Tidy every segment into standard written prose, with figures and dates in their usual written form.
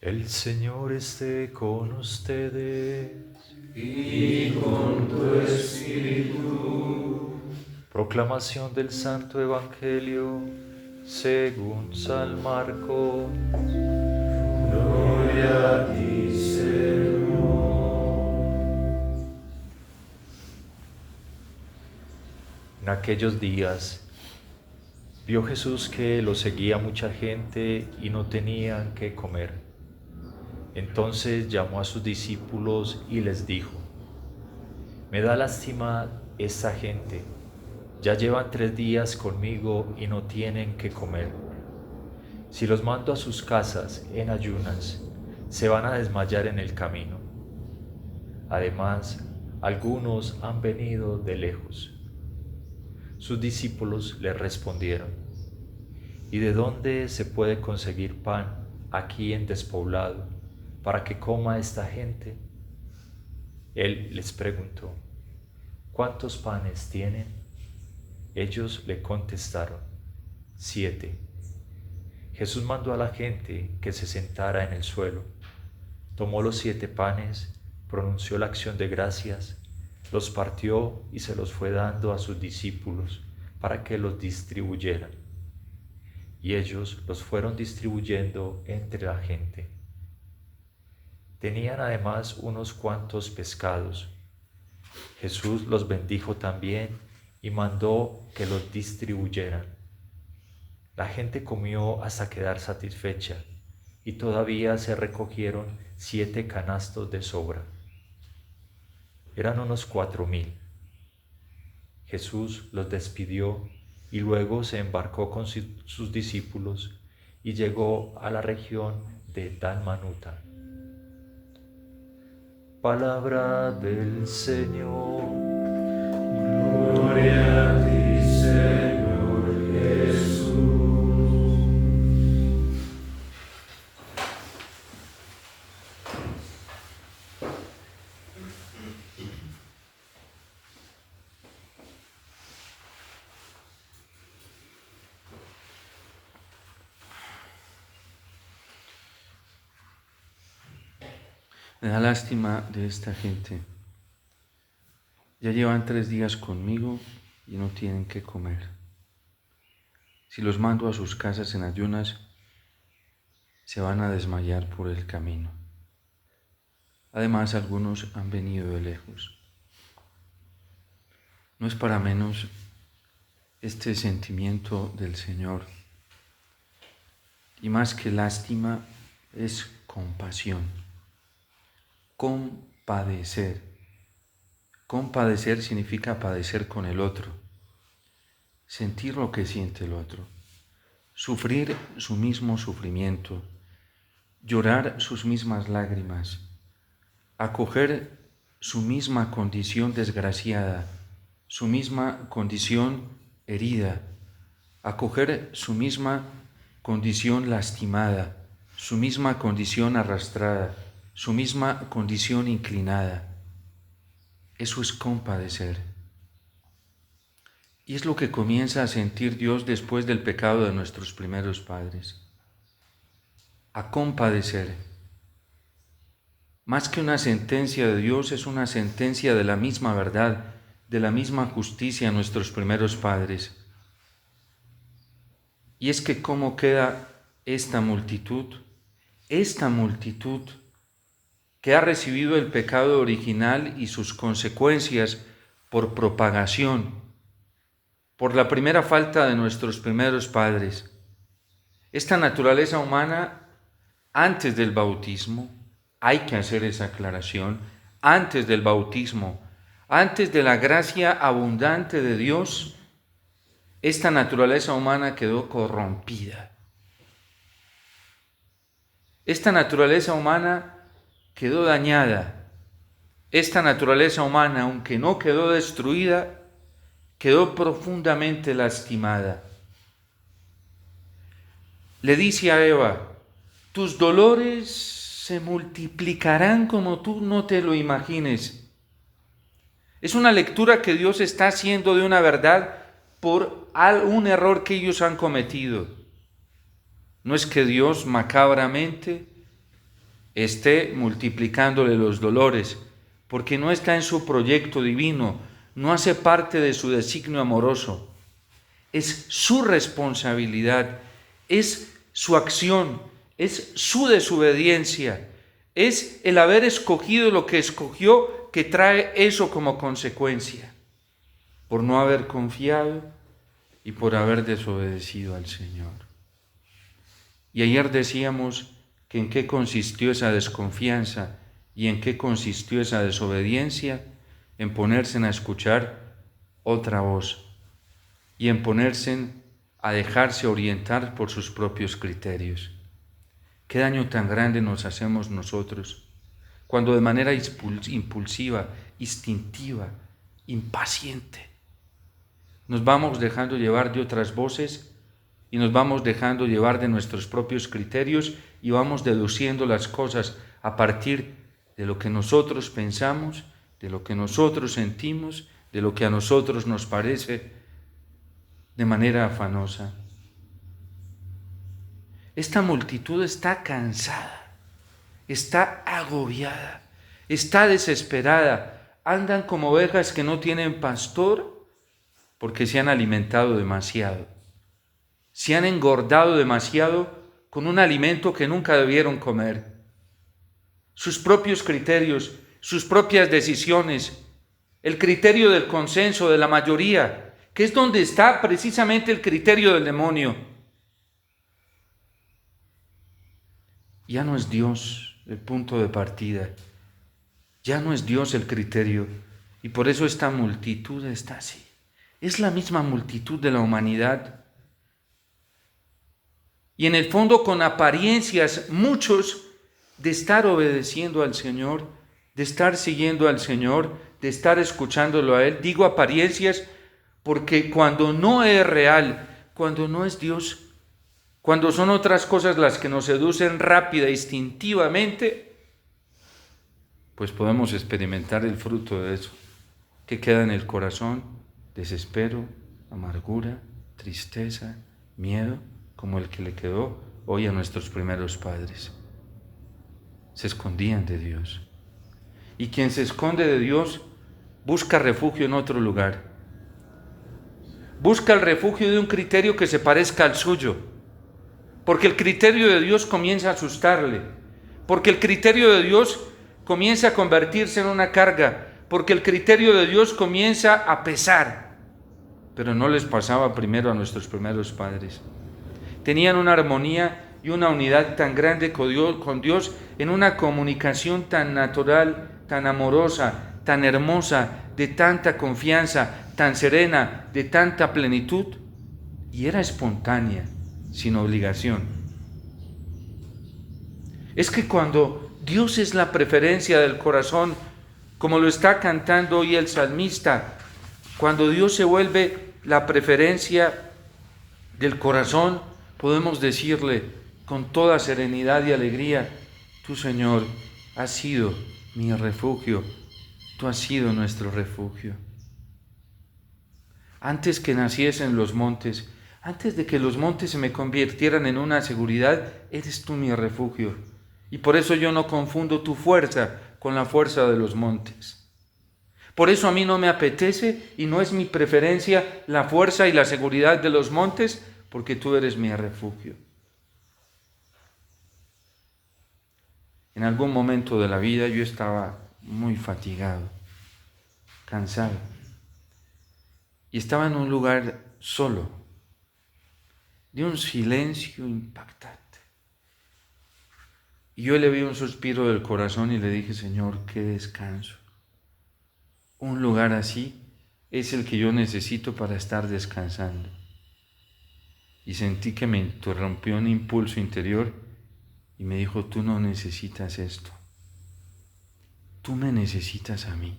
El Señor esté con ustedes. Y con tu espíritu. Proclamación del Santo Evangelio según San Marcos. Gloria a ti, Señor. En aquellos días vio Jesús que lo seguía mucha gente y no tenían qué comer. Entonces llamó a sus discípulos y les dijo: Me da lástima esta gente. Ya llevan 3 días conmigo y no tienen qué comer. Si los mando a sus casas en ayunas, se van a desmayar en el camino. Además, algunos han venido de lejos. Sus discípulos le respondieron: ¿Y de dónde se puede conseguir pan aquí en despoblado para que coma esta gente? Él les preguntó: ¿Cuántos panes tienen? Ellos le contestaron: 7. Jesús mandó a la gente que se sentara en el suelo. Tomó los 7 panes, pronunció la acción de gracias, los partió y se los fue dando a sus discípulos para que los distribuyeran. Y ellos los fueron distribuyendo entre la gente. Tenían además unos cuantos pescados. Jesús los bendijo también y mandó que los distribuyeran. La gente comió hasta quedar satisfecha y todavía se recogieron 7 canastos de sobra. Eran unos 4.000. Jesús los despidió y luego se embarcó con sus discípulos y llegó a la región de Dalmanuta. Palabra del Señor. Gloria a ti, Señor Jesús. Me da lástima de esta gente. Ya llevan 3 días conmigo y no tienen qué comer. Si los mando a sus casas en ayunas, se van a desmayar por el camino. Además, algunos han venido de lejos. No es para menos este sentimiento del Señor. Y más que lástima, es compasión. Compadecer. Compadecer significa padecer con el otro, sentir lo que siente el otro, sufrir su mismo sufrimiento, llorar sus mismas lágrimas, acoger su misma condición desgraciada, su misma condición herida, acoger su misma condición lastimada, su misma condición arrastrada, su misma condición inclinada. Eso es compadecer. Y es lo que comienza a sentir Dios después del pecado de nuestros primeros padres. A compadecer. Más que una sentencia de Dios, es una sentencia de la misma verdad, de la misma justicia a nuestros primeros padres. Y es que cómo queda esta multitud que ha recibido el pecado original y sus consecuencias por propagación, por la primera falta de nuestros primeros padres. Esta naturaleza humana, antes del bautismo, hay que hacer esa aclaración, antes del bautismo, antes de la gracia abundante de Dios, esta naturaleza humana quedó corrompida. Esta naturaleza humana quedó dañada. Esta naturaleza humana, aunque no quedó destruida, quedó profundamente lastimada. Le dice a Eva: tus dolores se multiplicarán como tú no te lo imagines. Es una lectura que Dios está haciendo de una verdad por un error que ellos han cometido. No es que Dios macabramente esté multiplicándole los dolores, porque no está en su proyecto divino, no hace parte de su designio amoroso. Es su responsabilidad, es su acción, es su desobediencia, es el haber escogido lo que escogió que trae eso como consecuencia, por no haber confiado y por haber desobedecido al Señor. Y ayer decíamos que en qué consistió esa desconfianza y en qué consistió esa desobediencia, en ponerse a escuchar otra voz y en ponerse a dejarse orientar por sus propios criterios. ¿Qué daño tan grande nos hacemos nosotros cuando de manera impulsiva, instintiva, impaciente, nos vamos dejando llevar de otras voces y nos vamos dejando llevar de nuestros propios criterios y vamos deduciendo las cosas a partir de lo que nosotros pensamos, de lo que nosotros sentimos, de lo que a nosotros nos parece de manera afanosa? Esta multitud está cansada, está agobiada, está desesperada, andan como ovejas que no tienen pastor porque se han alimentado demasiado, se han engordado demasiado con un alimento que nunca debieron comer. Sus propios criterios, sus propias decisiones, el criterio del consenso, de la mayoría, que es donde está precisamente el criterio del demonio. Ya no es Dios el punto de partida, ya no es Dios el criterio, y por eso esta multitud está así. Es la misma multitud de la humanidad. Y en el fondo con apariencias, muchos de estar obedeciendo al Señor, de estar siguiendo al Señor, de estar escuchándolo a Él. Digo apariencias porque cuando no es real, cuando no es Dios, cuando son otras cosas las que nos seducen rápida, instintivamente, pues podemos experimentar el fruto de eso, que queda en el corazón: desespero, amargura, tristeza, miedo, como el que le quedó hoy a nuestros primeros padres. Se escondían de Dios. Y quien se esconde de Dios busca refugio en otro lugar. Busca el refugio de un criterio que se parezca al suyo, porque el criterio de Dios comienza a asustarle, porque el criterio de Dios comienza a convertirse en una carga, porque el criterio de Dios comienza a pesar. Pero no les pasaba primero a nuestros primeros padres. Tenían una armonía y una unidad tan grande con Dios, en una comunicación tan natural, tan amorosa, tan hermosa, de tanta confianza, tan serena, de tanta plenitud, y era espontánea, sin obligación. Es que cuando Dios es la preferencia del corazón, como lo está cantando hoy el salmista, cuando Dios se vuelve la preferencia del corazón, podemos decirle con toda serenidad y alegría: tú, Señor, has sido mi refugio, tú has sido nuestro refugio. Antes que naciesen los montes, antes de que los montes se me convirtieran en una seguridad, eres tú mi refugio. Y por eso yo no confundo tu fuerza con la fuerza de los montes. Por eso a mí no me apetece y no es mi preferencia la fuerza y la seguridad de los montes, porque tú eres mi refugio. En algún momento de la vida yo estaba muy fatigado, cansado, y estaba en un lugar solo, de un silencio impactante. Y yo le vi un suspiro del corazón y le dije: Señor, qué descanso. Un lugar así es el que yo necesito para estar descansando. Y sentí que me interrumpió un impulso interior y me dijo: tú no necesitas esto. Tú me necesitas a mí,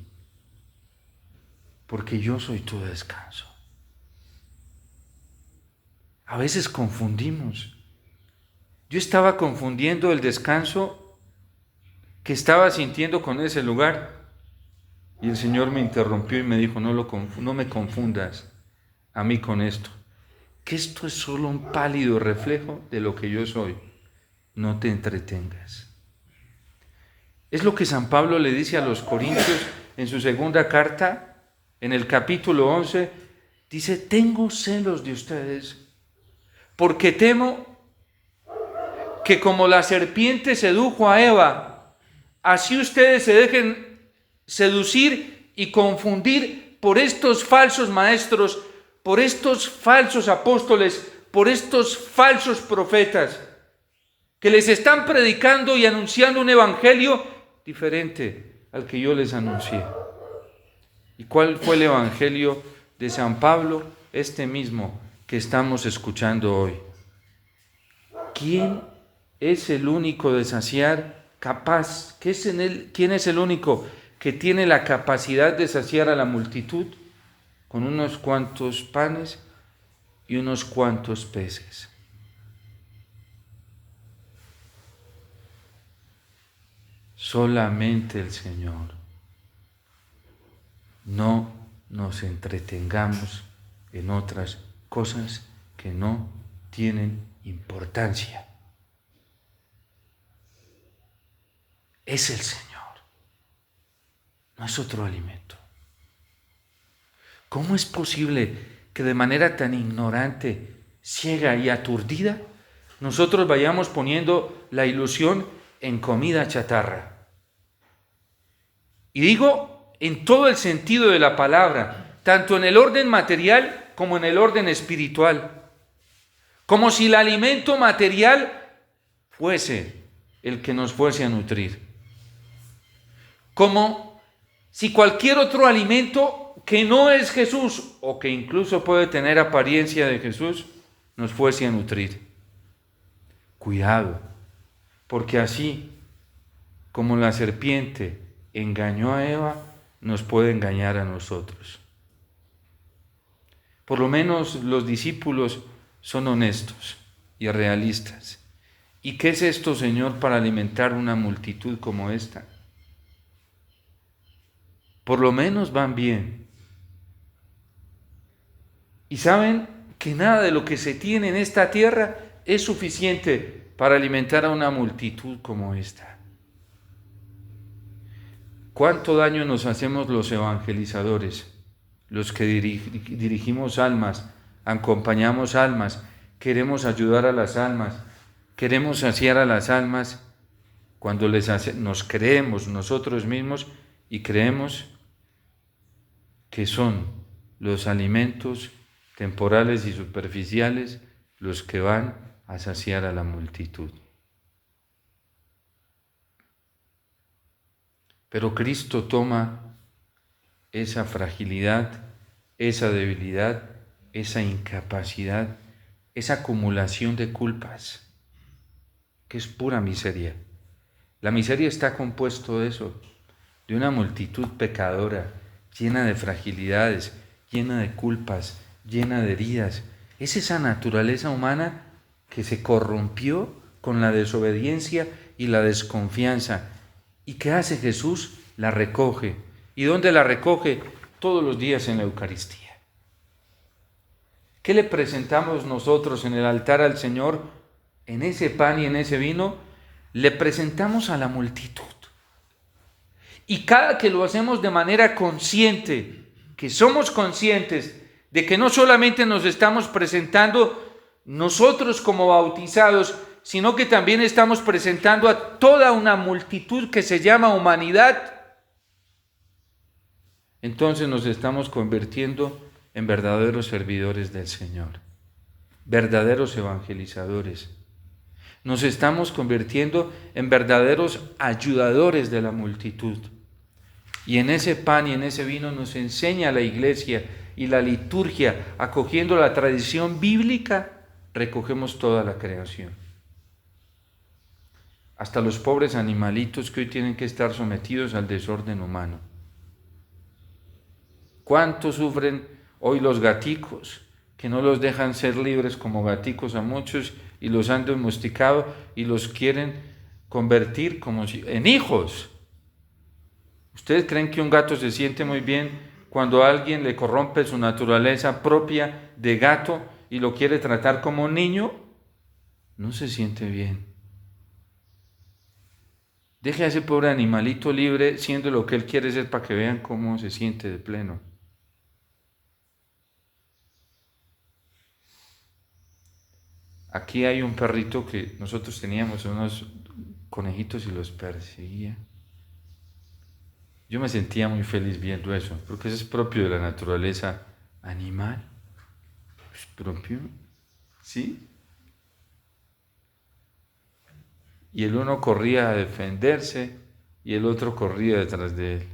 porque yo soy tu descanso. A veces confundimos. Yo estaba confundiendo el descanso que estaba sintiendo con ese lugar. Y el Señor me interrumpió y me dijo: no me confundas a mí con esto, que esto es solo un pálido reflejo de lo que yo soy. No te entretengas. Es lo que San Pablo le dice a los Corintios en su segunda carta, en el capítulo 11, dice: tengo celos de ustedes, porque temo que como la serpiente sedujo a Eva, así ustedes se dejen seducir y confundir por estos falsos maestros, por estos falsos apóstoles, por estos falsos profetas, que les están predicando y anunciando un evangelio diferente al que yo les anuncié. ¿Y cuál fue el evangelio de San Pablo? Este mismo que estamos escuchando hoy. ¿Quién es el único de saciar capaz? ¿Quién es el único que tiene la capacidad de saciar a la multitud con unos cuantos panes y unos cuantos peces? Solamente el Señor. No nos entretengamos en otras cosas que no tienen importancia. Es el Señor, no es otro alimento. ¿Cómo es posible que de manera tan ignorante, ciega y aturdida nosotros vayamos poniendo la ilusión en comida chatarra? Y digo en todo el sentido de la palabra, tanto en el orden material como en el orden espiritual. Como si el alimento material fuese el que nos fuese a nutrir. Como si cualquier otro alimento que no es Jesús, o que incluso puede tener apariencia de Jesús, nos fuese a nutrir. Cuidado, porque así como la serpiente engañó a Eva, nos puede engañar a nosotros. Por lo menos los discípulos son honestos y realistas. ¿Y qué es esto, Señor, para alimentar una multitud como esta? Por lo menos van bien. Y saben que nada de lo que se tiene en esta tierra es suficiente para alimentar a una multitud como esta. ¿Cuánto daño nos hacemos los evangelizadores, los que dirigimos almas, acompañamos almas, queremos ayudar a las almas, queremos saciar a las almas, cuando nos creemos nosotros mismos y creemos que son los alimentos temporales y superficiales los que van a saciar a la multitud? Pero Cristo toma esa fragilidad, esa debilidad, esa incapacidad, esa acumulación de culpas, que es pura miseria. La miseria está compuesto de eso, de una multitud pecadora, llena de fragilidades, llena de culpas, llena de heridas. Es esa naturaleza humana que se corrompió con la desobediencia y la desconfianza. ¿Y qué hace Jesús? La recoge. ¿Y dónde la recoge? Todos los días en la Eucaristía. ¿Qué le presentamos nosotros en el altar al Señor? En ese pan y en ese vino, le presentamos a la multitud. Y cada que lo hacemos de manera consciente, que somos conscientes de que no solamente nos estamos presentando nosotros como bautizados, sino que también estamos presentando a toda una multitud que se llama humanidad, entonces nos estamos convirtiendo en verdaderos servidores del Señor, verdaderos evangelizadores. Nos estamos convirtiendo en verdaderos ayudadores de la multitud. Y en ese pan y en ese vino nos enseña la Iglesia y la liturgia, acogiendo la tradición bíblica, recogemos toda la creación. Hasta los pobres animalitos que hoy tienen que estar sometidos al desorden humano. ¿Cuánto sufren hoy los gaticos, que no los dejan ser libres como gaticos a muchos y los han domesticado y los quieren convertir en hijos? ¿Ustedes creen que un gato se siente muy bien cuando alguien le corrompe su naturaleza propia de gato y lo quiere tratar como un niño? No se siente bien. Deje a ese pobre animalito libre siendo lo que él quiere ser para que vean cómo se siente de pleno. Aquí hay un perrito que nosotros teníamos unos conejitos y los perseguía. Yo me sentía muy feliz viendo eso, porque eso es propio de la naturaleza animal. Es propio, ¿sí? Y el uno corría a defenderse y el otro corría detrás de él.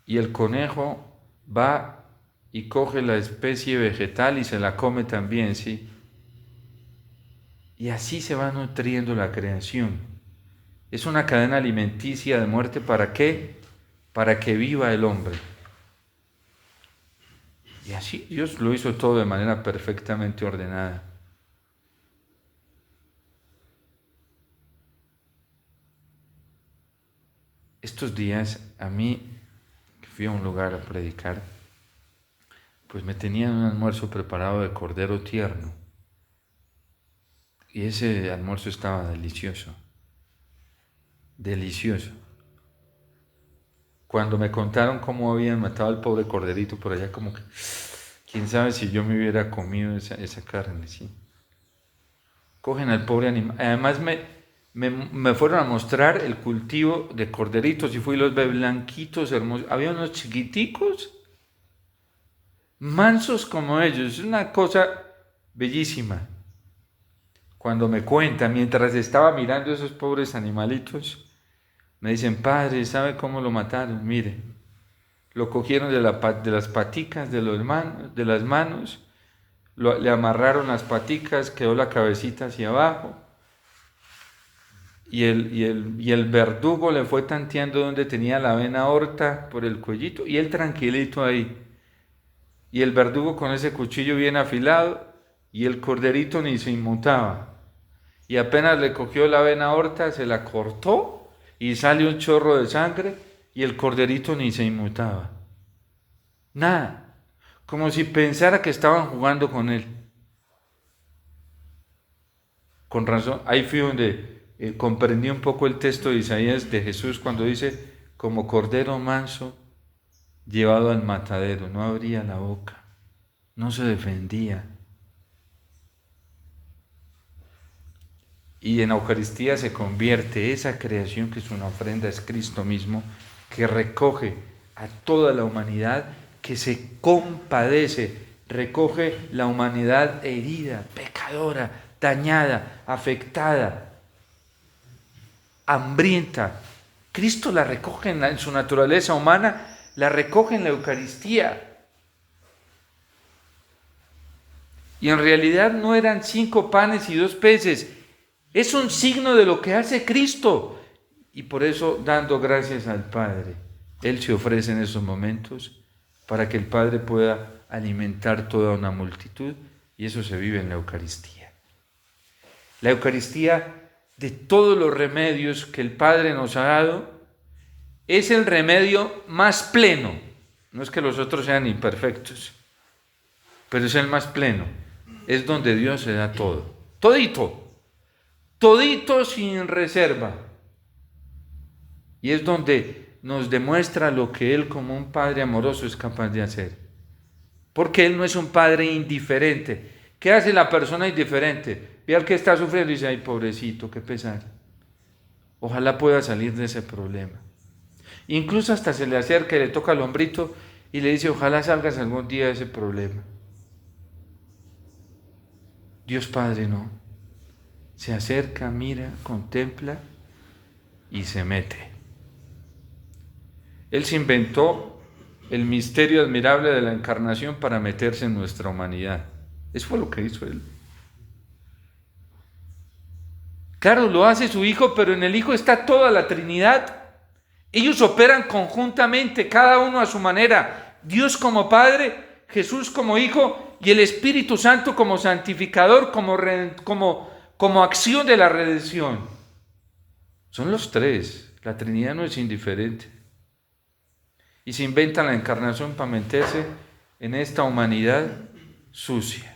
Y el conejo va y coge la especie vegetal y se la come también, ¿sí? Y así se va nutriendo la creación. Es una cadena alimenticia de muerte, ¿para qué? Para que viva el hombre. Y así Dios lo hizo todo de manera perfectamente ordenada. Estos días a mí, que fui a un lugar a predicar, pues me tenían un almuerzo preparado de cordero tierno. Y ese almuerzo estaba delicioso. Delicioso. Cuando me contaron cómo habían matado al pobre corderito por allá, como que, quién sabe si yo me hubiera comido esa carne, ¿sí? Cogen al pobre animal. Además me fueron a mostrar el cultivo de corderitos y fui y los ve blanquitos, hermosos. Había unos chiquiticos, mansos como ellos. Es una cosa bellísima. Cuando me cuentan, mientras estaba mirando esos pobres animalitos, me dicen, padre, ¿sabe cómo lo mataron? Mire, lo cogieron de las paticas de las manos, le amarraron las paticas, quedó la cabecita hacia abajo, y el verdugo le fue tanteando donde tenía la vena aorta por el cuellito, y él tranquilito ahí. Y el verdugo con ese cuchillo bien afilado, y el corderito ni se inmutaba. Y apenas le cogió la vena aorta, se la cortó, y sale un chorro de sangre, y el corderito ni se inmutaba. Nada, como si pensara que estaban jugando con él. Con razón, ahí fui donde comprendí un poco el texto de Isaías de Jesús cuando dice, como cordero manso llevado al matadero, no abría la boca, no se defendía. Y en la Eucaristía se convierte esa creación que es una ofrenda, es Cristo mismo, que recoge a toda la humanidad, que se compadece, recoge la humanidad herida, pecadora, dañada, afectada, hambrienta. Cristo la recoge en su naturaleza humana, la recoge en la Eucaristía. Y en realidad no eran 5 panes y 2 peces, es un signo de lo que hace Cristo. Y por eso, dando gracias al Padre, Él se ofrece en esos momentos para que el Padre pueda alimentar toda una multitud, y eso se vive en la Eucaristía. La Eucaristía, de todos los remedios que el Padre nos ha dado, es el remedio más pleno. No es que los otros sean imperfectos, pero es el más pleno. Es donde Dios se da todo, todito sin reserva. Y es donde nos demuestra lo que Él como un Padre amoroso es capaz de hacer. Porque Él no es un Padre indiferente. ¿Qué hace la persona indiferente? Ve al que está sufriendo y dice, ay, pobrecito, qué pesar. Ojalá pueda salir de ese problema. Incluso hasta se le acerca y le toca el hombrito y le dice, ojalá salgas algún día de ese problema. Dios Padre no. Se acerca, mira, contempla y se mete. Él se inventó el misterio admirable de la encarnación para meterse en nuestra humanidad. Eso fue lo que hizo Él. Claro, lo hace su Hijo, pero en el Hijo está toda la Trinidad. Ellos operan conjuntamente, cada uno a su manera. Dios como Padre, Jesús como Hijo y el Espíritu Santo como santificador, como acción de la redención. Son los tres. La Trinidad no es indiferente. Y se inventa la encarnación para meterse en esta humanidad sucia.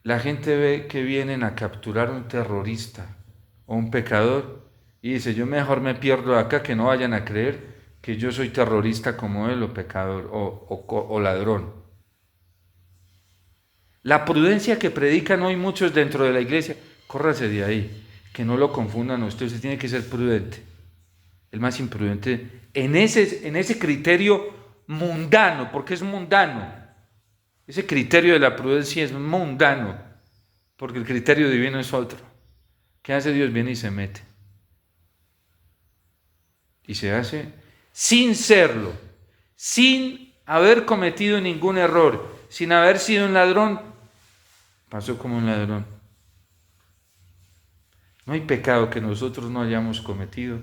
la gente ve que vienen a capturar a un terrorista o un pecador y dice, yo mejor me pierdo acá, que no vayan a creer que yo soy terrorista como él o pecador o ladrón. La prudencia que predican hoy muchos dentro de la iglesia, córrase de ahí, que no lo confundan usted tiene que ser prudente. El más imprudente en ese criterio mundano, porque es mundano. Ese criterio de la prudencia es mundano, porque el criterio divino es otro. ¿Qué hace Dios? Viene y se mete. Y se hace sin serlo, sin haber cometido ningún error, sin haber sido un ladrón, pasó como un ladrón. No hay pecado que nosotros no hayamos cometido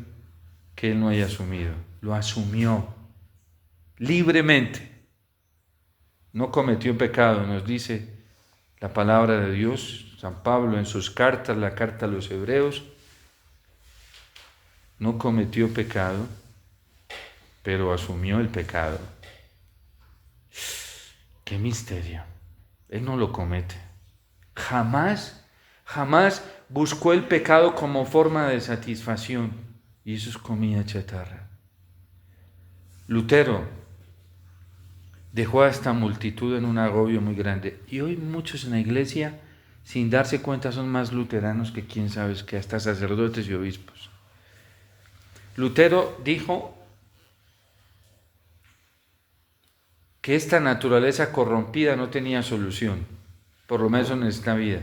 que Él no haya asumido. Lo asumió libremente. No cometió pecado, nos dice la palabra de Dios, San Pablo en sus cartas, la carta a los Hebreos. No cometió pecado, pero asumió el pecado. ¡Qué misterio! Él no lo comete. Jamás buscó el pecado como forma de satisfacción. Y eso es comida chatarra. Lutero dejó a esta multitud en un agobio muy grande. Y hoy muchos en la iglesia, sin darse cuenta, son más luteranos que quién sabe, que hasta sacerdotes y obispos. Lutero dijo que esta naturaleza corrompida no tenía solución, por lo menos en esta vida,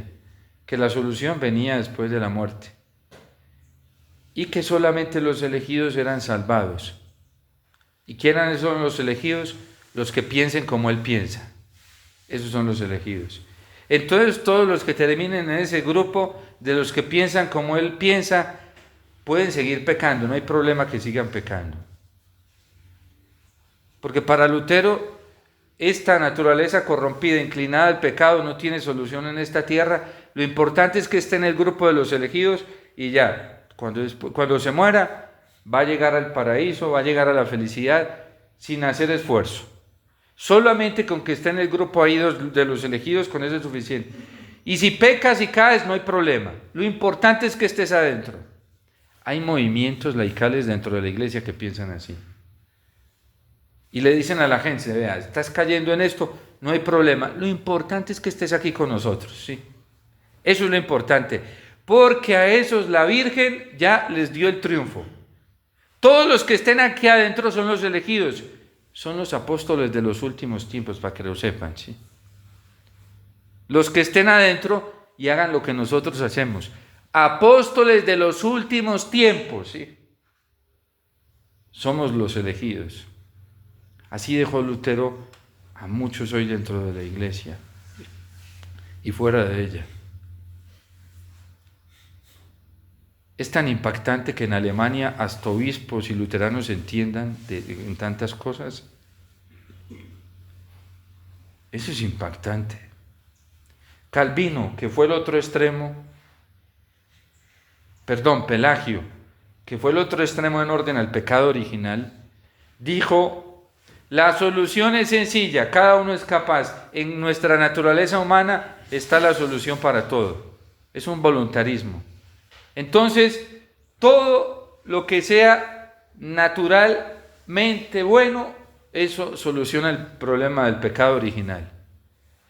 que la solución venía después de la muerte y que solamente los elegidos eran salvados. ¿Y quiénes son los elegidos? Los que piensen como él piensa. Esos son los elegidos. Entonces todos los que terminen en ese grupo de los que piensan como él piensa pueden seguir pecando, no hay problema que sigan pecando. Porque para Lutero esta naturaleza corrompida, inclinada al pecado, no tiene solución en esta tierra. Lo importante es que esté en el grupo de los elegidos y ya, cuando se muera, va a llegar al paraíso, va a llegar a la felicidad sin hacer esfuerzo. Solamente con que esté en el grupo ahí de los elegidos, con eso es suficiente. Y si pecas y caes, no hay problema. Lo importante es que estés adentro. Hay movimientos laicales dentro de la iglesia que piensan así. Y le dicen a la gente, vea, estás cayendo en esto, no hay problema. Lo importante es que estés aquí con nosotros, ¿sí? Eso es lo importante. Porque a esos la Virgen ya les dio el triunfo. Todos los que estén aquí adentro son los elegidos. Son los apóstoles de los últimos tiempos, para que lo sepan, ¿sí? Los que estén adentro y hagan lo que nosotros hacemos. Apóstoles de los últimos tiempos, ¿sí? Somos los elegidos. Así dejó Lutero a muchos hoy dentro de la iglesia y fuera de ella. Es tan impactante que en Alemania hasta obispos y luteranos entiendan en tantas cosas. Eso es impactante. Calvino, que fue el otro extremo, Pelagio, que fue el otro extremo en orden al pecado original, dijo, la solución es sencilla, cada uno es capaz. En nuestra naturaleza humana está la solución para todo. Es un voluntarismo. Entonces, todo lo que sea naturalmente bueno, eso soluciona el problema del pecado original.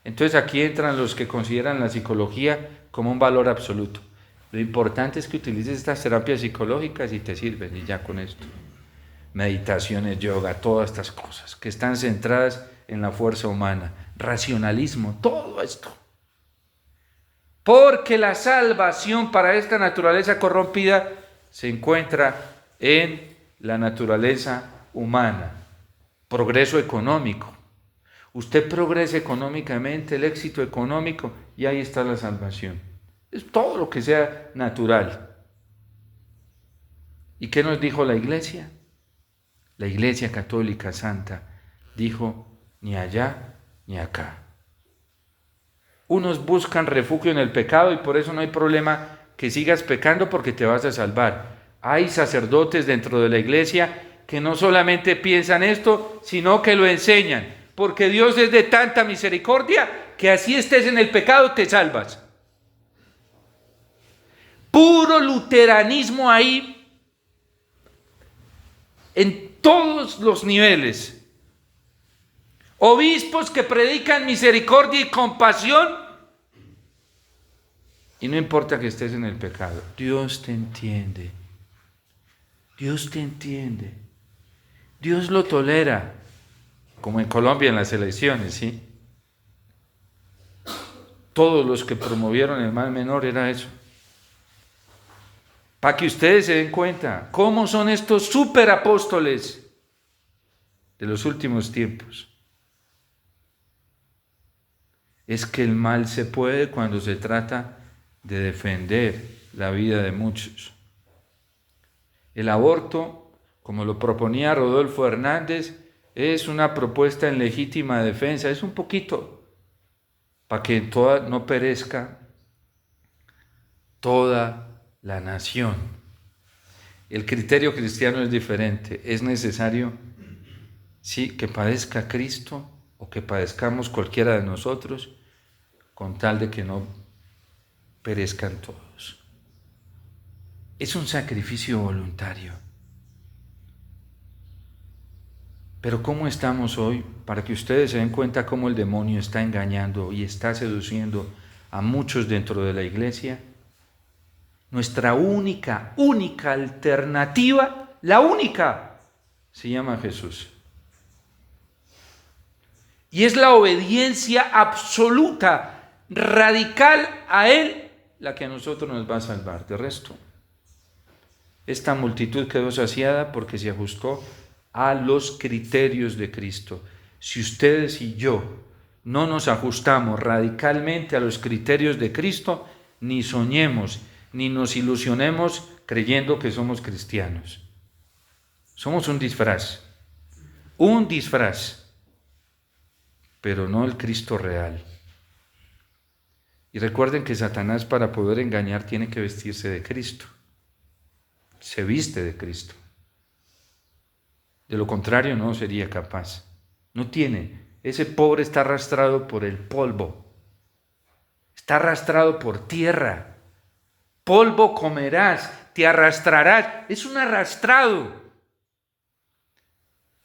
Entonces aquí entran los que consideran la psicología como un valor absoluto. Lo importante es que utilices estas terapias psicológicas y te sirven, y ya con esto. Meditaciones, yoga, todas estas cosas que están centradas en la fuerza humana, racionalismo, todo esto. Porque la salvación para esta naturaleza corrompida se encuentra en la naturaleza humana. Progreso económico. Usted progresa económicamente, el éxito económico, y ahí está la salvación. Es todo lo que sea natural. ¿Y qué nos dijo la iglesia? La iglesia católica santa dijo, ni allá ni acá. Unos buscan refugio en el pecado y por eso no hay problema que sigas pecando porque te vas a salvar. Hay sacerdotes dentro de la iglesia que no solamente piensan esto, sino que lo enseñan. Porque Dios es de tanta misericordia que así estés en el pecado te salvas. Puro luteranismo ahí, en todos los niveles. Obispos que predican misericordia y compasión, y no importa que estés en el pecado, Dios te entiende. Dios te entiende. Dios lo tolera, como en Colombia en las elecciones, ¿sí? Todos los que promovieron el mal menor era eso. Para que ustedes se den cuenta cómo son estos superapóstoles de los últimos tiempos. Es que el mal se puede cuando se trata de defender la vida de muchos. El aborto, como lo proponía Rodolfo Hernández, es una propuesta en legítima defensa, es un poquito, para que no perezca toda la nación. El criterio cristiano es diferente. Es necesario, sí, que padezca Cristo o que padezcamos cualquiera de nosotros, con tal de que no perezcan todos. Es un sacrificio voluntario. Pero ¿cómo estamos hoy? Para que ustedes se den cuenta cómo el demonio está engañando y está seduciendo a muchos dentro de la iglesia. Nuestra única alternativa, la única, se llama Jesús. Y es la obediencia absoluta, radical a Él, la que a nosotros nos va a salvar. De resto, esta multitud quedó saciada porque se ajustó a los criterios de Cristo. Si ustedes y yo no nos ajustamos radicalmente a los criterios de Cristo, ni soñemos, ni nos ilusionemos creyendo que somos cristianos. Somos un disfraz, pero no el Cristo real. Y recuerden que Satanás, para poder engañar, tiene que vestirse de Cristo. Se viste de Cristo. De lo contrario, no sería capaz. No tiene. Ese pobre está arrastrado por el polvo. Está arrastrado por tierra. Polvo comerás, te arrastrarás. Es un arrastrado.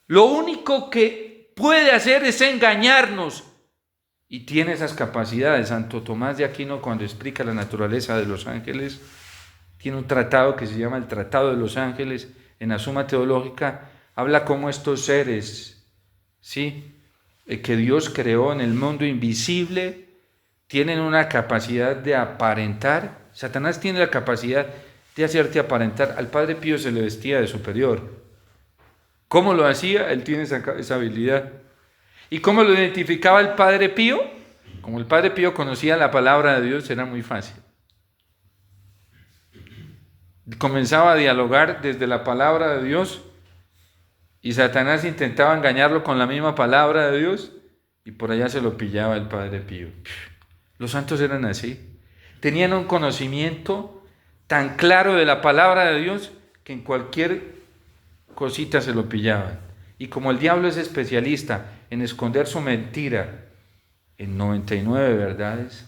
Lo único que puede hacer es engañarnos. Y tiene esas capacidades. Santo Tomás de Aquino, cuando explica la naturaleza de los ángeles, tiene un tratado que se llama el Tratado de los Ángeles. En la Suma Teológica habla cómo estos seres, ¿sí?, que Dios creó en el mundo invisible, tienen una capacidad de aparentar. Satanás tiene la capacidad de hacerte aparentar. Al Padre Pío se le vestía de superior. ¿Cómo lo hacía? Él tiene esa habilidad. ¿Y cómo lo identificaba el Padre Pío? Como el Padre Pío conocía la palabra de Dios, era muy fácil. Comenzaba a dialogar desde la palabra de Dios y Satanás intentaba engañarlo con la misma palabra de Dios y por allá se lo pillaba el Padre Pío. Los santos eran así. Tenían un conocimiento tan claro de la palabra de Dios que en cualquier cosita se lo pillaban. Y como el diablo es especialista en esconder su mentira en 99 verdades,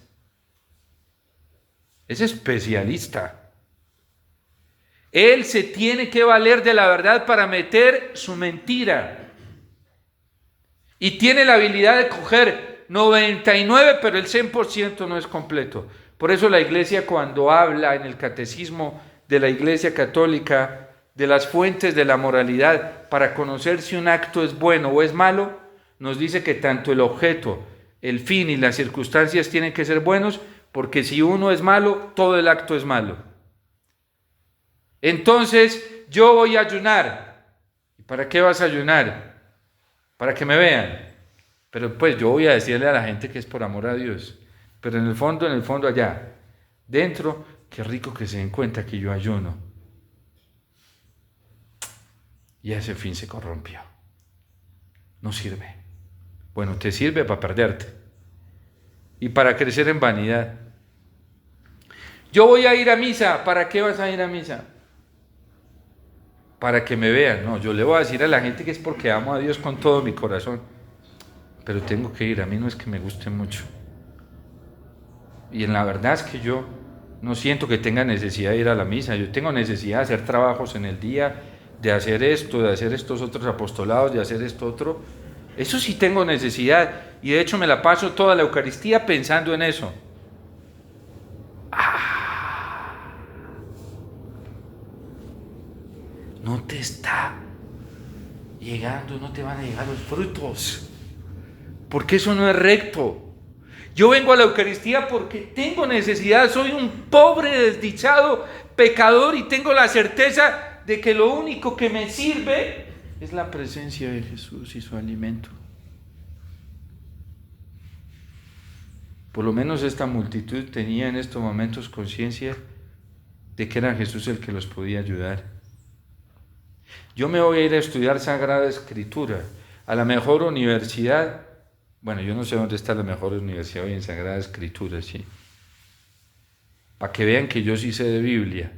es especialista. Él se tiene que valer de la verdad para meter su mentira. Y tiene la habilidad de coger 99, pero el 100% no es completo. Por eso la iglesia, cuando habla en el catecismo de la Iglesia Católica de las fuentes de la moralidad para conocer si un acto es bueno o es malo, nos dice que tanto el objeto, el fin y las circunstancias tienen que ser buenos, porque si uno es malo, todo el acto es malo. Entonces, yo voy a ayunar. ¿Y para qué vas a ayunar? Para que me vean. Pero pues yo voy a decirle a la gente que es por amor a Dios. Pero en el fondo allá, dentro, qué rico que se den cuenta que yo ayuno. Y ese fin se corrompió. No sirve. Bueno, te sirve para perderte. Y para crecer en vanidad. Yo voy a ir a misa. ¿Para qué vas a ir a misa? Para que me vean. No, yo le voy a decir a la gente que es porque amo a Dios con todo mi corazón. Pero tengo que ir, a mí no es que me guste mucho. Y en la verdad es que yo no siento que tenga necesidad de ir a la misa. Yo tengo necesidad de hacer trabajos en el día, de hacer esto, de hacer estos otros apostolados, de hacer esto otro. Eso sí tengo necesidad. Y de hecho me la paso toda la Eucaristía pensando en eso. No te está llegando, no te van a llegar los frutos. Porque eso no es recto. Yo vengo a la Eucaristía porque tengo necesidad, soy un pobre, desdichado, pecador y tengo la certeza de que lo único que me sirve es la presencia de Jesús y su alimento. Por lo menos esta multitud tenía en estos momentos conciencia de que era Jesús el que los podía ayudar. Yo me voy a ir a estudiar Sagrada Escritura a la mejor universidad. Bueno, yo no sé dónde está la mejor universidad hoy en Sagrada Escritura, sí. Para que vean que yo sí sé de Biblia.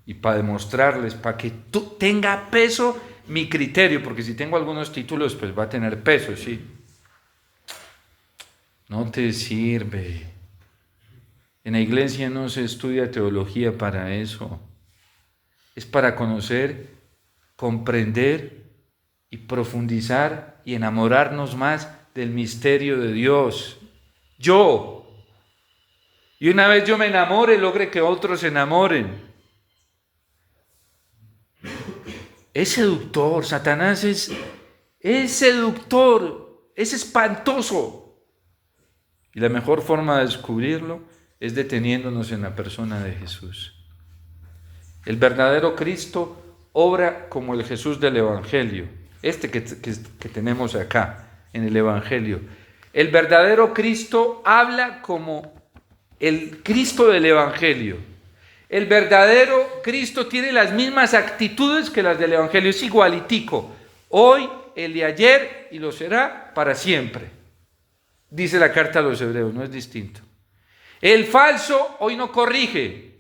Y para demostrarles, para que tenga peso mi criterio, porque si tengo algunos títulos, pues va a tener peso, sí. No te sirve. En la iglesia no se estudia teología para eso. Es para conocer, comprender y profundizar y enamorarnos más del misterio de Dios. Y una vez yo me enamore, logre que otros se enamoren. Es seductor, Satanás es seductor, es espantoso. Y la mejor forma de descubrirlo es deteniéndonos en la persona de Jesús. El verdadero Cristo obra como el Jesús del Evangelio, que tenemos acá en el Evangelio. El verdadero Cristo habla como el Cristo del Evangelio. El verdadero Cristo tiene las mismas actitudes que las del Evangelio, es igualitico. Hoy, el de ayer y lo será para siempre. Dice la carta a los Hebreos, no es distinto. El falso hoy no corrige.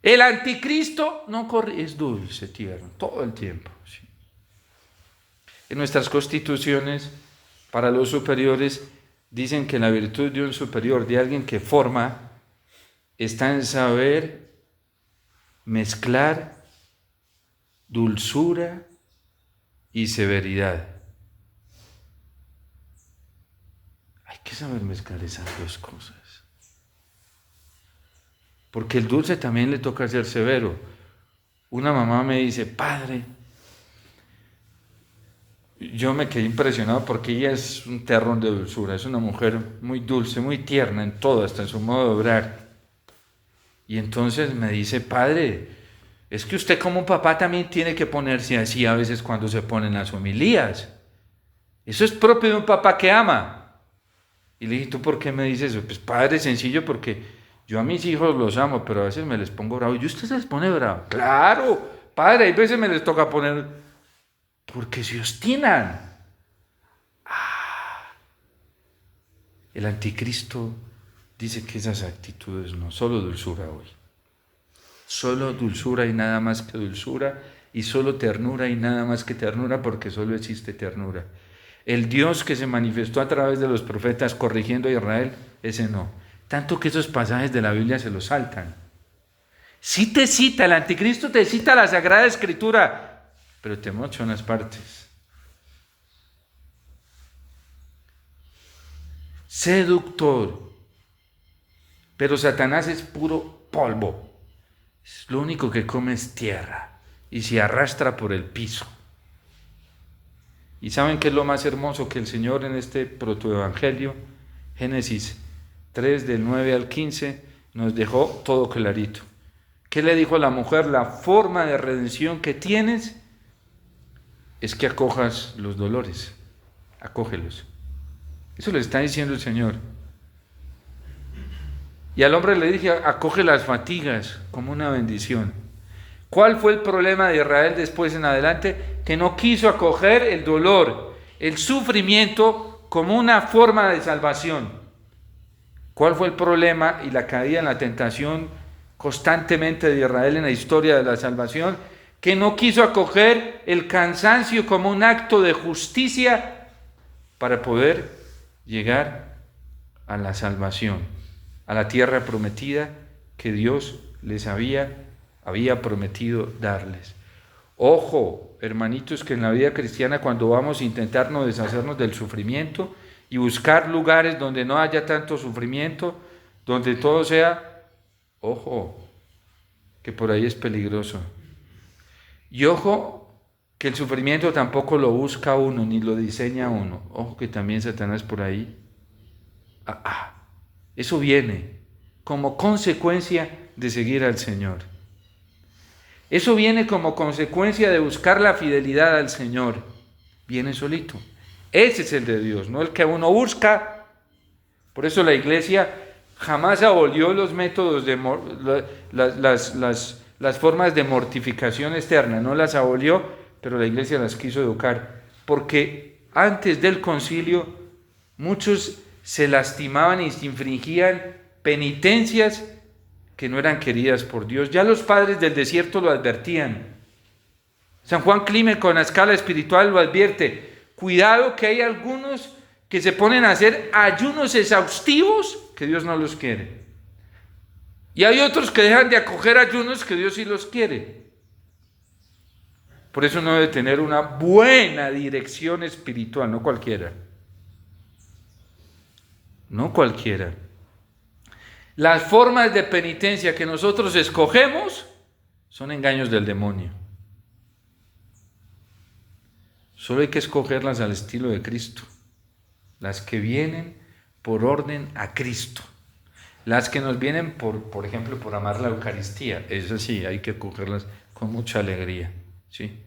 El anticristo no corrige, es dulce, tierno, todo el tiempo. Sí. En nuestras constituciones, para los superiores, dicen que la virtud de un superior, de alguien que forma, está en saber mezclar dulzura y severidad. Hay que saber mezclar esas dos cosas. Porque el dulce también le toca ser severo. Una mamá me dice, padre, yo me quedé impresionado porque ella es un terrón de dulzura, es una mujer muy dulce, muy tierna en todo, hasta en su modo de obrar. Y entonces me dice, padre, es que usted como papá también tiene que ponerse así a veces cuando se ponen las homilías. Eso es propio de un papá que ama. Y le dije, ¿tú por qué me dices eso? Pues padre, sencillo, porque yo a mis hijos los amo, pero a veces me les pongo bravo. ¿Y usted se les pone bravo? Claro, padre, hay veces me les toca poner, porque se obstinan. El anticristo dice que esas actitudes no, solo dulzura hoy. Solo dulzura y nada más que dulzura, y solo ternura y nada más que ternura, porque solo existe ternura. El Dios que se manifestó a través de los profetas corrigiendo a Israel, ese no. Tanto que esos pasajes de la Biblia se los saltan. Sí te cita, el anticristo te cita la Sagrada Escritura, pero te mocha unas partes. Seductor. Pero Satanás es puro polvo. Lo único que come es tierra y se arrastra por el piso. ¿Y saben qué es lo más hermoso? Que el Señor en este protoevangelio, Génesis 3, del 9 al 15, nos dejó todo clarito. ¿Qué le dijo a la mujer? La forma de redención que tienes es que acojas los dolores. Acógelos. Eso le está diciendo el Señor. Y al hombre le dije, acoge las fatigas como una bendición. ¿Cuál fue el problema de Israel después en adelante? Que no quiso acoger el dolor, el sufrimiento como una forma de salvación. ¿Cuál fue el problema y la caída en la tentación constantemente de Israel en la historia de la salvación? Que no quiso acoger el cansancio como un acto de justicia para poder llegar a la salvación, a la tierra prometida que Dios les había prometido darles. Ojo, hermanitos, que en la vida cristiana, cuando vamos a intentarnos deshacernos del sufrimiento y buscar lugares donde no haya tanto sufrimiento, donde todo sea, ojo, que por ahí es peligroso. Y ojo, que el sufrimiento tampoco lo busca uno, ni lo diseña uno. Ojo que también Satanás por ahí. Eso viene como consecuencia de seguir al Señor. Eso viene como consecuencia de buscar la fidelidad al Señor. Viene solito. Ese es el de Dios, no el que uno busca. Por eso la Iglesia jamás abolió los métodos de las formas de mortificación externa, no las abolió, pero la Iglesia las quiso educar, porque antes del concilio muchos se lastimaban y se infringían penitencias que no eran queridas por Dios. Ya los padres del desierto lo advertían. San Juan Climent con la escala espiritual lo advierte. Cuidado que hay algunos que se ponen a hacer ayunos exhaustivos que Dios no los quiere. Y hay otros que dejan de acoger ayunos que Dios sí los quiere. Por eso uno debe tener una buena dirección espiritual, no cualquiera. No cualquiera. Las formas de penitencia que nosotros escogemos son engaños del demonio. Solo hay que escogerlas al estilo de Cristo. Las que vienen por orden a Cristo. Las que nos vienen por ejemplo, por amar la Eucaristía. Eso sí, hay que cogerlas con mucha alegría. ¿Sí?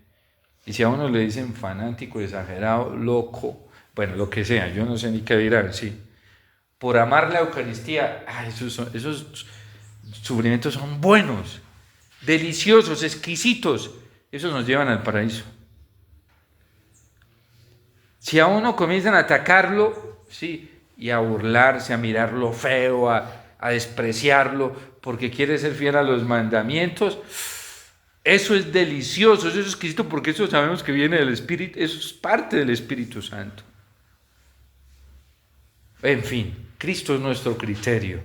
Y si a uno le dicen fanático, exagerado, loco, bueno, lo que sea, yo no sé ni qué dirán, sí. Por amar la Eucaristía, esos sufrimientos son buenos, deliciosos, exquisitos. Esos nos llevan al paraíso. Si a uno comienzan a atacarlo, sí, y a burlarse, a mirarlo feo, a despreciarlo, porque quiere ser fiel a los mandamientos, eso es delicioso, eso es exquisito, porque eso sabemos que viene del Espíritu, eso es parte del Espíritu Santo. En fin, Cristo es nuestro criterio.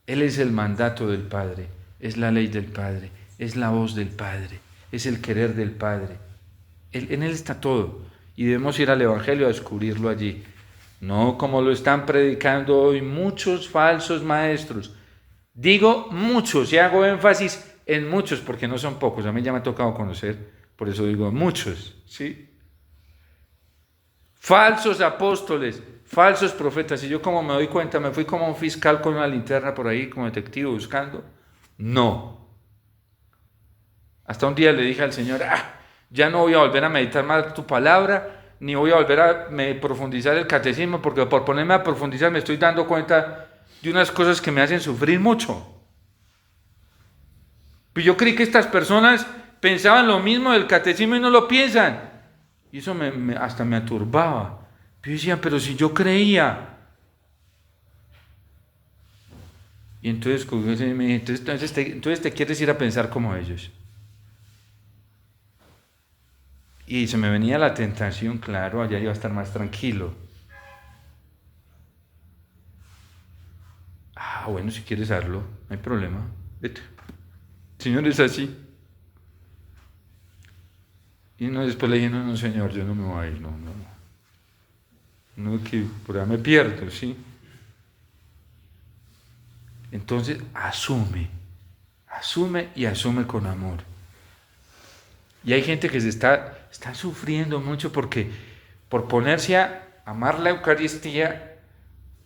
Él es el mandato del Padre, es la ley del Padre, es la voz del Padre, es el querer del Padre. En Él está todo, y debemos ir al Evangelio a descubrirlo allí. No como lo están predicando hoy muchos falsos maestros. Digo muchos, y hago énfasis en muchos, porque no son pocos, a mí ya me ha tocado conocer, por eso digo muchos, ¿sí? Falsos apóstoles, falsos profetas, y yo como me doy cuenta, me fui como un fiscal con una linterna por ahí, como detective buscando, no. Hasta un día le dije al Señor, ya no voy a volver a meditar más tu palabra, ni voy a volver a profundizar el catecismo, porque por ponerme a profundizar me estoy dando cuenta de unas cosas que me hacen sufrir mucho. Pues yo creí que estas personas pensaban lo mismo del catecismo y no lo piensan. Y eso hasta me aturbaba. Yo decía, pero si yo creía. Y entonces me dije, entonces te quieres ir a pensar como ellos. Y se me venía la tentación, claro, allá iba a estar más tranquilo. Bueno, si quieres hacerlo, no hay problema. Vete. Señor, es así. Y después le dije, no, Señor, yo no me voy a ir, no, que por ahí me pierdo, ¿sí? Entonces, asume y asume con amor. Y hay gente que está sufriendo mucho porque por ponerse a amar la Eucaristía,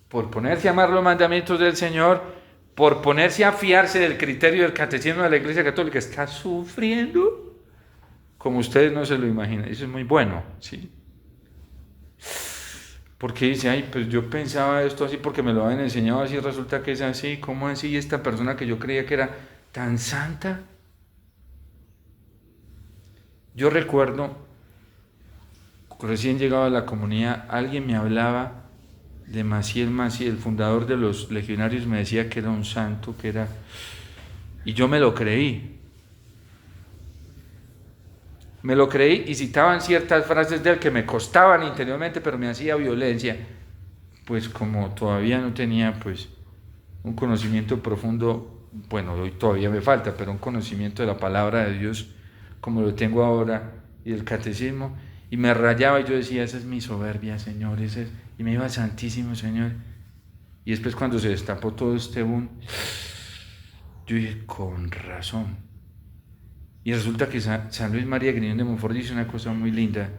por ponerse a amar los mandamientos del Señor, por ponerse a fiarse del criterio del catecismo de la Iglesia Católica, está sufriendo como ustedes no se lo imaginan. Eso es muy bueno, ¿sí? Porque dice, pues yo pensaba esto así porque me lo habían enseñado así, resulta que es así. ¿Cómo así? ¿Y esta persona que yo creía que era tan santa? Yo recuerdo, recién llegado a la comunidad, alguien me hablaba de Maciel, el fundador de los legionarios, me decía que era un santo, y yo me lo creí. me lo creí y citaban ciertas frases de él que me costaban interiormente, pero me hacía violencia, pues como todavía no tenía pues un conocimiento profundo, bueno, hoy todavía me falta, pero un conocimiento de la palabra de Dios como lo tengo ahora y del catecismo, y me rayaba y yo decía, esa es mi soberbia, Señor, y me iba al Santísimo, Señor. Y después cuando se destapó todo este boom, yo dije, con razón. Y resulta que San Luis María Griñón de Montfort dice una cosa muy linda,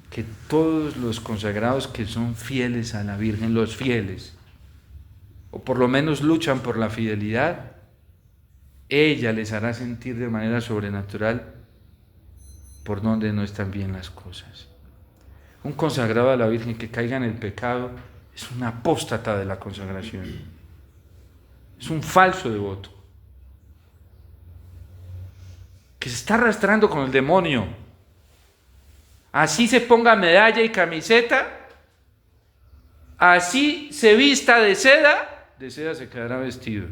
que todos los consagrados que son fieles a la Virgen, los fieles, o por lo menos luchan por la fidelidad, ella les hará sentir de manera sobrenatural por donde no están bien las cosas. Un consagrado a la Virgen que caiga en el pecado es un apóstata de la consagración, es un falso devoto, que se está arrastrando con el demonio. Así se ponga medalla y camiseta, así se vista de seda se quedará vestido.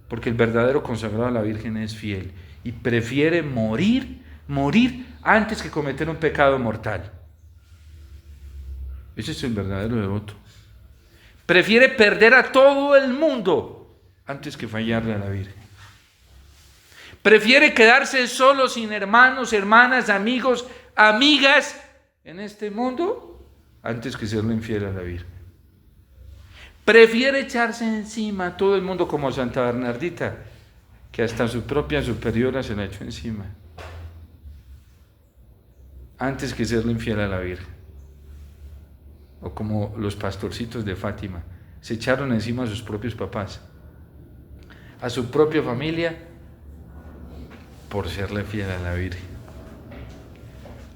Porque el verdadero consagrado a la Virgen es fiel y prefiere morir antes que cometer un pecado mortal. Ese es el verdadero devoto. Prefiere perder a todo el mundo antes que fallarle a la Virgen. Prefiere quedarse solo sin hermanos, hermanas, amigos, amigas en este mundo antes que serle infiel a la Virgen. Prefiere echarse encima a todo el mundo como Santa Bernardita, que hasta su propia superiora se la echó encima, antes que serle infiel a la Virgen. O como los pastorcitos de Fátima, se echaron encima a sus propios papás, a su propia familia, por serle fiel a la Virgen.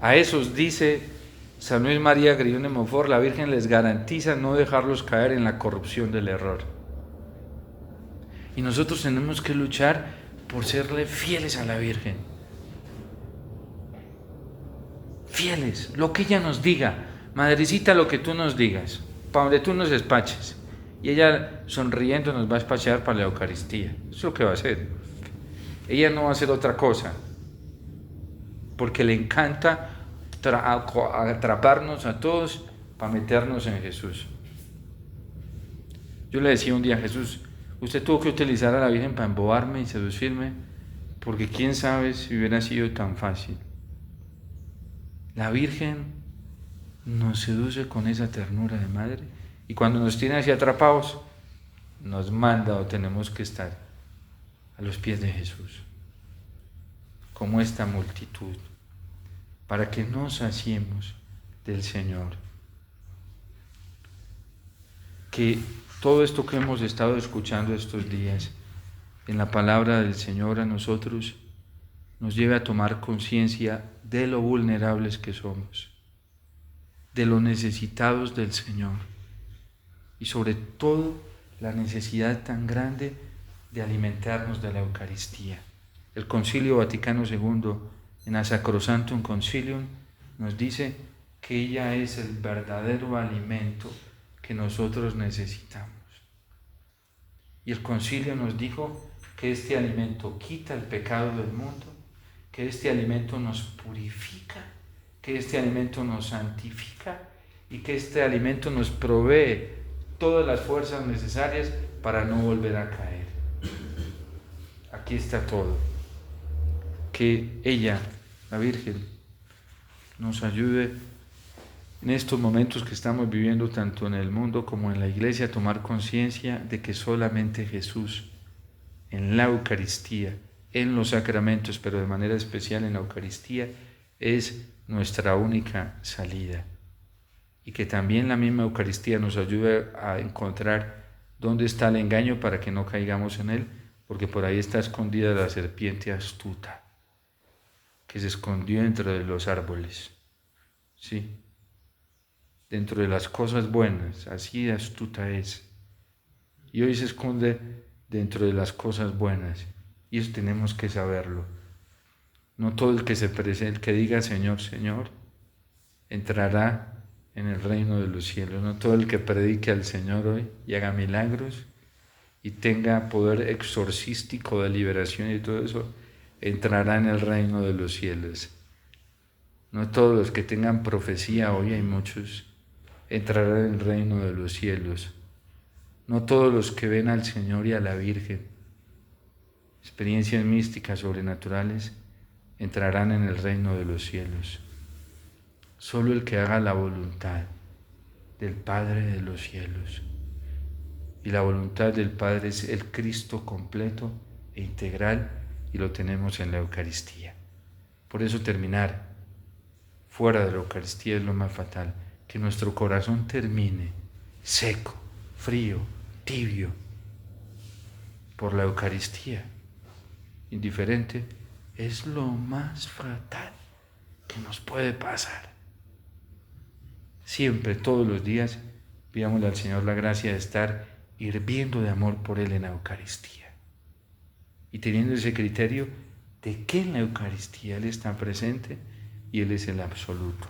A esos, dice San Luis María Griñón de Montfort, la Virgen les garantiza no dejarlos caer en la corrupción del error. Y nosotros tenemos que luchar por serle fieles a la Virgen. Fieles, lo que ella nos diga. Madrecita, lo que tú nos digas, para donde tú nos despaches. Y ella sonriendo nos va a despachar para la Eucaristía. Eso es lo que va a hacer. Ella no va a hacer otra cosa, porque le encanta atraparnos a todos para meternos en Jesús. Yo le decía un día a Jesús, usted tuvo que utilizar a la Virgen para embobarme y seducirme, porque quién sabe si hubiera sido tan fácil. La Virgen nos seduce con esa ternura de madre, y cuando nos tiene así atrapados, nos manda o tenemos que estar a los pies de Jesús, como esta multitud, para que nos saciemos del Señor. Que todo esto que hemos estado escuchando estos días en la palabra del Señor a nosotros nos lleve a tomar conciencia de lo vulnerables que somos, de lo necesitados del Señor y sobre todo la necesidad tan grande de alimentarnos de la Eucaristía. El Concilio Vaticano II, en a Sacrosanctum Concilium, nos dice que ella es el verdadero alimento que nosotros necesitamos. Y el concilio nos dijo que este alimento quita el pecado del mundo, que este alimento nos purifica, que este alimento nos santifica y que este alimento nos provee todas las fuerzas necesarias para no volver a caer. Aquí está todo. Que ella, la Virgen, nos ayude en estos momentos que estamos viviendo tanto en el mundo como en la Iglesia a tomar conciencia de que solamente Jesús, en la Eucaristía, en los sacramentos, pero de manera especial en la Eucaristía, es nuestra única salida. Y que también la misma Eucaristía nos ayude a encontrar dónde está el engaño para que no caigamos en él, porque por ahí está escondida la serpiente astuta, que se escondió dentro de los árboles, ¿sí? Dentro de las cosas buenas, así astuta es. Y hoy se esconde dentro de las cosas buenas, y eso tenemos que saberlo. No todo el que se presente, el que diga Señor, Señor, entrará en el reino de los cielos. No todo el que predique al Señor hoy y haga milagros y tenga poder exorcístico de liberación y todo eso, entrará en el reino de los cielos. No todos los que tengan profecía, hoy hay muchos, entrarán en el reino de los cielos. No todos los que ven al Señor y a la Virgen, experiencias místicas sobrenaturales, entrarán en el reino de los cielos. Solo el que haga la voluntad del Padre de los cielos. Y la voluntad del Padre es el Cristo completo e integral, y lo tenemos en la Eucaristía. Por eso terminar fuera de la Eucaristía es lo más fatal, que nuestro corazón termine seco, frío, tibio, por la Eucaristía, indiferente, es lo más fatal que nos puede pasar. Siempre, todos los días, pidámosle al Señor la gracia de estar hirviendo de amor por Él en la Eucaristía. Y teniendo ese criterio de que en la Eucaristía Él está presente y Él es el absoluto.